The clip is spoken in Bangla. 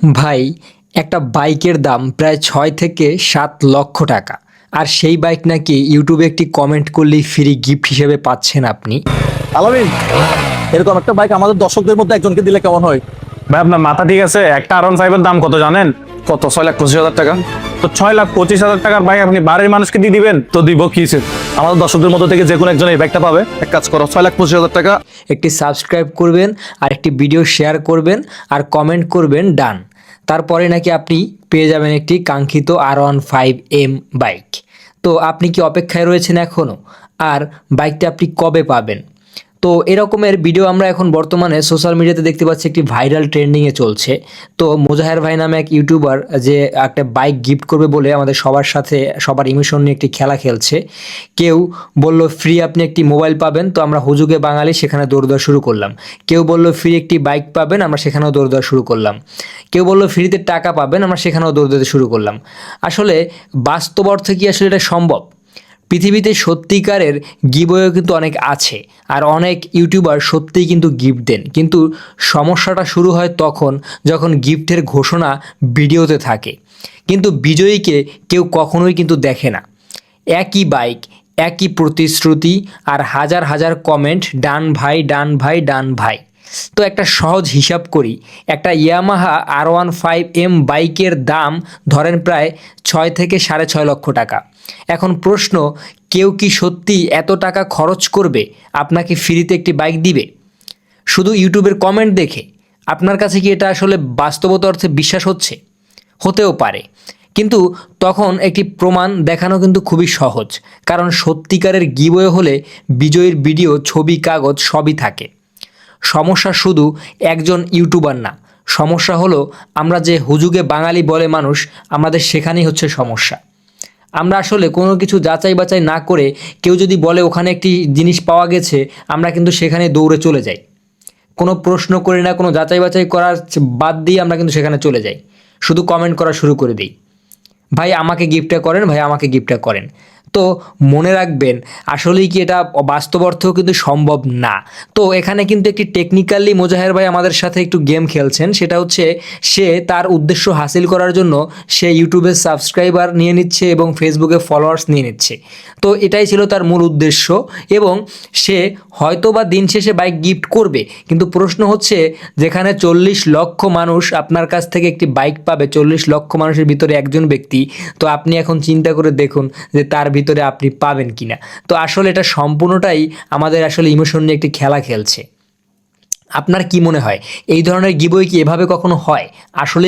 ভাই, একটা বাইকের দাম প্রায় ৬ থেকে ৭ লক্ষ টাকা। আর সেই বাইক নাকি ইউটিউবে একটি কমেন্ট করলেই ফ্রি গিফট হিসেবে পাচ্ছেন আপনি। আলামিন, এরকম একটা বাইক আমাদের দর্শকদের মধ্যে একজনকে দিলে কেমন হয়? ভাই আপনার মাথা ঠিক আছে? একটা R15 এর দাম কত জানেন? কত? 6,25,000 টাকা। তো 6,25,000 টাকার বাইক আপনি বাড়ির মানুষকে দিয়ে দিবেন? তো দিব কিসে? আমাদের দর্শকদের মধ্যে থেকে যে কোনো একজন এই বাইকটা পাবে। এক কাজ করো, 6,25,000 টাকা। একটি সাবস্ক্রাইব করবেন, আর একটি ভিডিও শেয়ার করবেন, আর কমেন্ট করবেন ডান। তারপরে নাকি আপনি পেয়ে যাবেন একটি কাঙ্ক্ষিত R15M বাইক। তো আপনি কি অপেক্ষায় রয়েছেন এখনও? আর বাইকটা আপনি কবে পাবেন? তো এরকমের ভিডিও আমরা এখন বর্তমানে সোশ্যাল মিডিয়াতে দেখতে পাচ্ছি, একটি ভাইরাল ট্রেন্ডিংয়ে চলছে। তো মোজাহের ভাই নামে এক ইউটিউবার যে একটা বাইক গিফট করবে বলে আমাদের সবার সাথে সবার ইমোশন নিয়ে একটি খেলা খেলছে। কেউ বলল ফ্রি আপনি একটি মোবাইল পাবেন, তো আমরা হুজুগে বাঙালি সেখানে দৌড় দেওয়া শুরু করলাম। কেউ বলল ফ্রি একটি বাইক পাবেন, আমরা সেখানেও দৌড় দেওয়া শুরু করলাম। কেউ বলল ফ্রিতে টাকা পাবেন, আমরা সেখানেও দৌড় দিতে শুরু করলাম। আসলে বাস্তব অর্থে কি আসলে এটা সম্ভব? পৃথিবীতে সত্যিকারের গিভওয়ে কিন্তু অনেক আছে, আর অনেক ইউটিউবার সত্যিই কিন্তু গিফট দেন, কিন্তু সমস্যাটা শুরু হয় তখন যখন গিফটের ঘোষণা ভিডিওতে থাকে, কিন্তু বিজয়ীকে কেউ কখনোই কিন্তু দেখে না। একই বাইক, একই প্রতিশ্রুতি, আর হাজার হাজার কমেন্ট ডান ভাই, ডান ভাই, ডান ভাই। তো একটা সহজ হিসাব করি, একটা ইয়ামাহা R15M বাইকের দাম ধরেন প্রায় ৬ থেকে ৬.৫ লক্ষ টাকা। এখন প্রশ্ন, কেউ কি সত্যি এত টাকা খরচ করবে আপনাকে ফ্রিতে একটি বাইক দিবে শুধু ইউটিউবের কমেন্ট দেখে? আপনার কাছে কি এটা আসলে বাস্তবতা অর্থে বিশ্বাস হচ্ছে? হতেও পারে, কিন্তু তখন একটি প্রমাণ দেখানো কিন্তু খুবই সহজ, কারণ সত্যিকারের গিভওয়ে হলে বিজয়ীর ভিডিও, ছবি, কাগজ সবই থাকে। সমস্যা শুধু একজন ইউটিউবার না, সমস্যা হলো আমরা যে হুজুগে বাঙালি বলে মানুষ, আমাদের সেখানেই হচ্ছে সমস্যা। আমরা আসলে কোনো কিছু যাচাই বাছাই না করে কেউ যদি বলে ওখানে একটি জিনিস পাওয়া গেছে, আমরা কিন্তু সেখানে দৌড়ে চলে যাই। কোনো প্রশ্ন করি না, কোনো যাচাই বাছাই করার বাদ দিয়ে আমরা কিন্তু সেখানে চলে যাই, শুধু কমেন্ট করা শুরু করে দিই, ভাই আমাকে গিফটটা করেন, ভাই আমাকে গিফটটা করেন। তো মনে রাখবেন, আসলেই কি এটা বাস্তব অর্থেও কিন্তু সম্ভব না। তো এখানে কিন্তু একটি টেকনিক্যালি মোজাহের ভাই আমাদের সাথে একটু গেম খেলছেন, সেটা হচ্ছে সে তার উদ্দেশ্য হাসিল করার জন্য সে ইউটিউবের সাবস্ক্রাইবার নিয়ে নিচ্ছে এবং ফেসবুকে ফলোয়ার্স নিয়ে নিচ্ছে। তো এটাই ছিল তার মূল উদ্দেশ্য, এবং সে হয়তো বা দিন শেষে বাইক গিফট করবে, কিন্তু প্রশ্ন হচ্ছে যেখানে 40 লক্ষ মানুষ আপনার কাছ থেকে একটি বাইক পাবে, 40 লক্ষ মানুষের ভিতরে একজন ব্যক্তি, তো আপনি এখন চিন্তা করে দেখুন যে তার ভিতরে আপনি পাবেন কিনা। তো আসলে এটা সম্পূর্ণটাই আমাদের আসলে ইমোশন নিয়ে একটি খেলা খেলছে। আপনার কি মনে হয়, এই ধরনের গিভওয়ে কি এভাবে কখনো হয় আসলে?